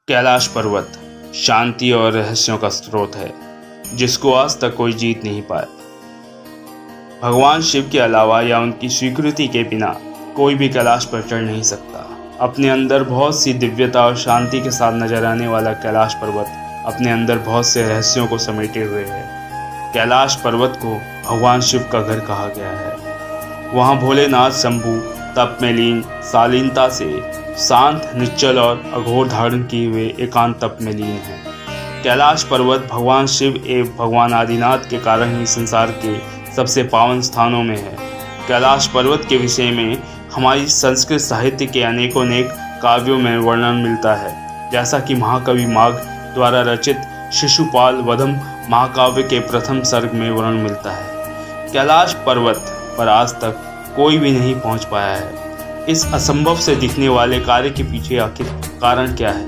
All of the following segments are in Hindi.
कैलाश पर्वत शांति और रहस्यों का स्रोत है, जिसको आज तक कोई जीत नहीं पाया। भगवान शिव के अलावा या उनकी स्वीकृति के बिना कोई भी कैलाश पर चढ़ नहीं सकता। अपने अंदर बहुत सी दिव्यता और शांति के साथ नजर आने वाला कैलाश पर्वत अपने अंदर बहुत से रहस्यों को समेटे हुए है। कैलाश पर्वत को भगवान शिव का घर कहा गया है। वहाँ भोलेनाथ शंभु तप में लीन, शालीनता से शांत, निश्चल और अघोर धारण किए हुए एकांत तप में लीन है। कैलाश पर्वत भगवान शिव एवं भगवान आदिनाथ के कारण ही संसार के सबसे पावन स्थानों में है। कैलाश पर्वत के विषय में हमारी संस्कृत साहित्य के अनेकों काव्यों में वर्णन मिलता है, जैसा कि महाकवि माघ द्वारा रचित शिशुपाल वधम महाकाव्य के प्रथम सर्ग में वर्णन मिलता है। कैलाश पर्वत पर आज तक कोई भी नहीं पहुंच पाया है। इस असंभव से दिखने वाले कार्य के पीछे आखिर कारण क्या है,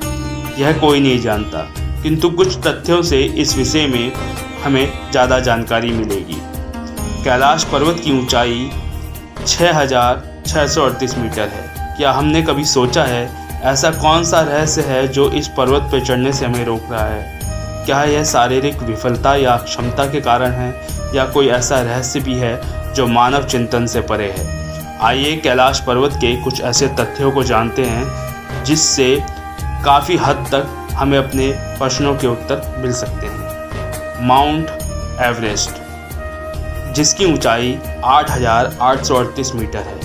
यह कोई नहीं जानता, किंतु कुछ तथ्यों से इस विषय में हमें ज़्यादा जानकारी मिलेगी। कैलाश पर्वत की ऊंचाई 6,638 मीटर है। क्या हमने कभी सोचा है ऐसा कौन सा रहस्य है जो इस पर्वत पर चढ़ने से हमें रोक रहा है? क्या यह शारीरिक विफलता या क्षमता के कारण है, या कोई ऐसा रहस्य भी है जो मानव चिंतन से परे है? आइए कैलाश पर्वत के कुछ ऐसे तथ्यों को जानते हैं जिससे काफ़ी हद तक हमें अपने प्रश्नों के उत्तर मिल सकते हैं। माउंट एवरेस्ट, जिसकी ऊंचाई 8,838 मीटर है,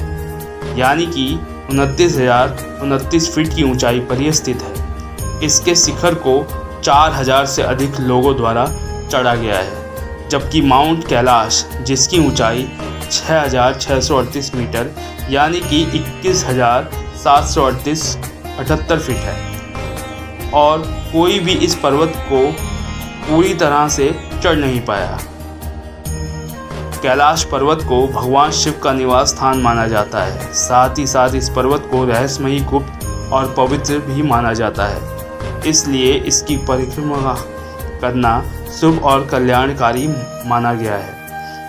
यानी कि 29,029 फीट की ऊंचाई पर यह स्थित है। इसके शिखर को 4,000 से अधिक लोगों द्वारा चढ़ा गया है, जबकि माउंट कैलाश, जिसकी ऊंचाई 6,638 मीटर यानी कि 21,738 फीट है, और कोई भी इस पर्वत को पूरी तरह से चढ़ नहीं पाया। कैलाश पर्वत को भगवान शिव का निवास स्थान माना जाता है। साथ ही साथ इस पर्वत को रहस्यमयी, गुप्त और पवित्र भी माना जाता है। इसलिए इसकी परिक्रमा करना शुभ और कल्याणकारी माना गया है।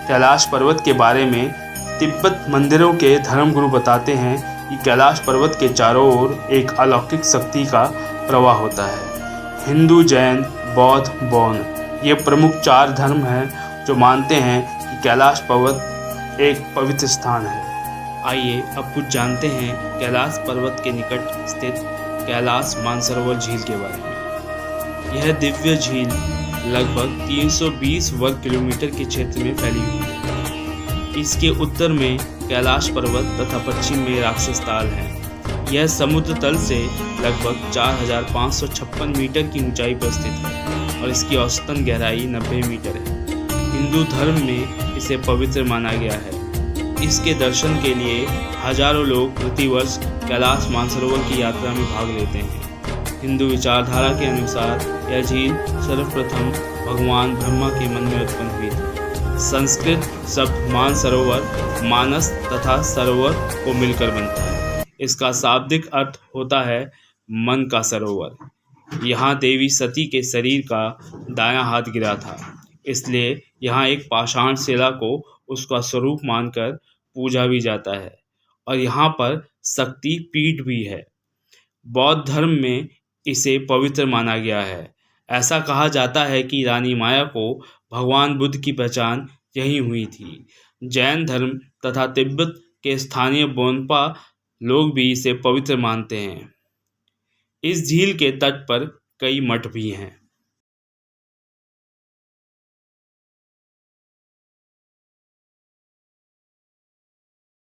कैलाश पर्वत के बारे में तिब्बत मंदिरों के धर्मगुरु बताते हैं कि कैलाश पर्वत के चारों ओर एक अलौकिक शक्ति का प्रवाह होता है। हिंदू, जैन, बौद्ध, बौन ये प्रमुख 4 धर्म हैं जो मानते हैं कि कैलाश पर्वत एक पवित्र स्थान है। आइए अब कुछ जानते हैं कैलाश पर्वत के निकट स्थित कैलाश मानसरोवर झील के बारे में। यह दिव्य झील लगभग 320 वर्ग किलोमीटर के क्षेत्र में फैली हुई है। इसके उत्तर में कैलाश पर्वत तथा पश्चिम में राक्षस ताल है। यह समुद्र तल से लगभग 4,556 मीटर की ऊंचाई पर स्थित है और इसकी औसतन गहराई 90 मीटर है। हिंदू धर्म में इसे पवित्र माना गया है। इसके दर्शन के लिए हजारों लोग प्रतिवर्ष कैलाश मानसरोवर की यात्रा में भाग लेते हैं। हिंदू विचारधारा के अनुसार यह झील सर्वप्रथम भगवान ब्रह्मा के मन में उत्पन्न हुई थी। संस्कृत शब्द मानसरोवर मानस तथा सरोवर को मिलकर बनता है। इसका शाब्दिक अर्थ होता है मन का सरोवर। यहाँ देवी सती के शरीर का दायां हाथ गिरा था, इसलिए यहाँ एक पाषाण शिला को उसका स्वरूप मानकर पूजा भी जाता है, और यहाँ पर शक्ति पीठ भी है। बौद्ध धर्म में इसे पवित्र माना गया है। ऐसा कहा जाता है कि रानी माया को भगवान बुद्ध की पहचान यही हुई थी। जैन धर्म तथा तिब्बत के स्थानीय बोनपा लोग भी इसे पवित्र मानते हैं। इस झील के तट पर कई मठ भी हैं।